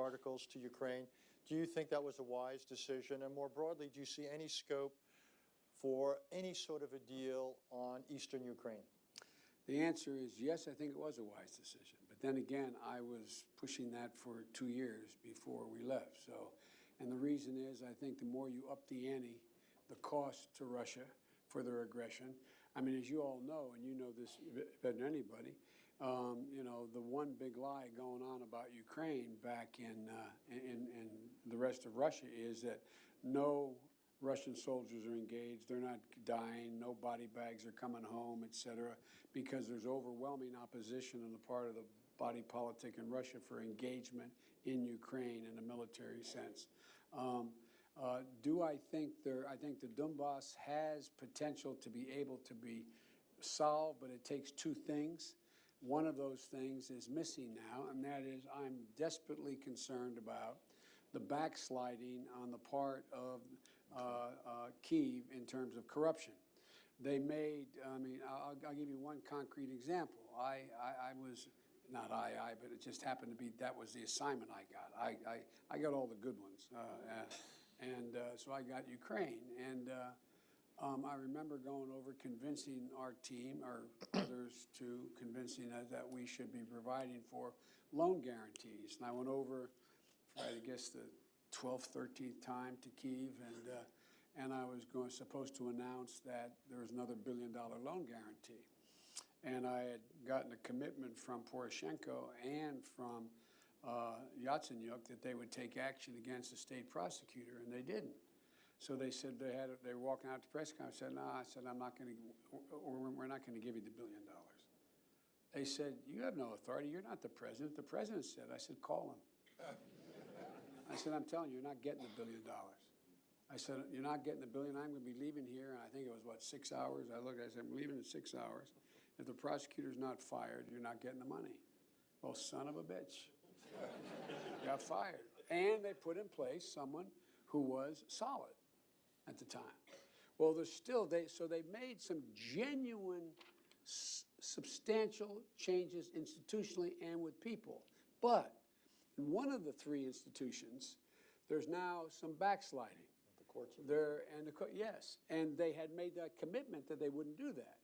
articles to Ukraine. Do you think that was a wise decision? And more broadly, do you see any scope for any sort of a deal on eastern Ukraine? The answer is yes, I think it was a wise decision. But then again, I was pushing that for 2 years before we left. So, and the reason is I think the more you up the ante, the cost to Russia for their aggression. I mean, as you all know, and you know this better than anybody, you know, the one big lie going on about Ukraine back in the rest of Russia is that no Russian soldiers are engaged, they're not dying, no body bags are coming home, et cetera, because there's overwhelming opposition on the part of the body politic in Russia for engagement in Ukraine in a military sense. Do I think I think the Donbass has potential to be able to be solved, but it takes two things. One of those things is missing now, and that is I'm desperately concerned about the backsliding on the part of Kyiv in terms of corruption. They made, I mean, I'll give you one concrete example. I was, not but it just happened to be that was the assignment I got. I got all the good ones. So I got Ukraine. And I remember going over convincing our team, or others too, convincing us that we should be providing for loan guarantees. And I went over for, I guess, the 12th, 13th time to Kyiv, and I was supposed to announce that there was another $1 billion loan guarantee. And I had gotten a commitment from Poroshenko and from Yatsenyuk that they would take action against the state prosecutor, and they didn't. So they said they were walking out to press conference. I said, no, I said, I'm not going to, or we're not going to give you the $1 billion. They said, you have no authority. You're not the president. The president said. I said, call him. I said, I'm telling you, you're not getting the $1 billion. I said, you're not getting the $1 billion. I'm going to be leaving here. And I think it was, what, 6 hours? I looked, I said, I'm leaving in 6 hours. If the prosecutor's not fired, you're not getting the money. Well, son of a bitch. Got fired. And they put in place someone who was solid at the time. Well, there's still, so they made some genuine, substantial changes institutionally and with people. But in one of the three institutions, there's now some backsliding. The courts? Yes, and they had made that commitment that they wouldn't do that.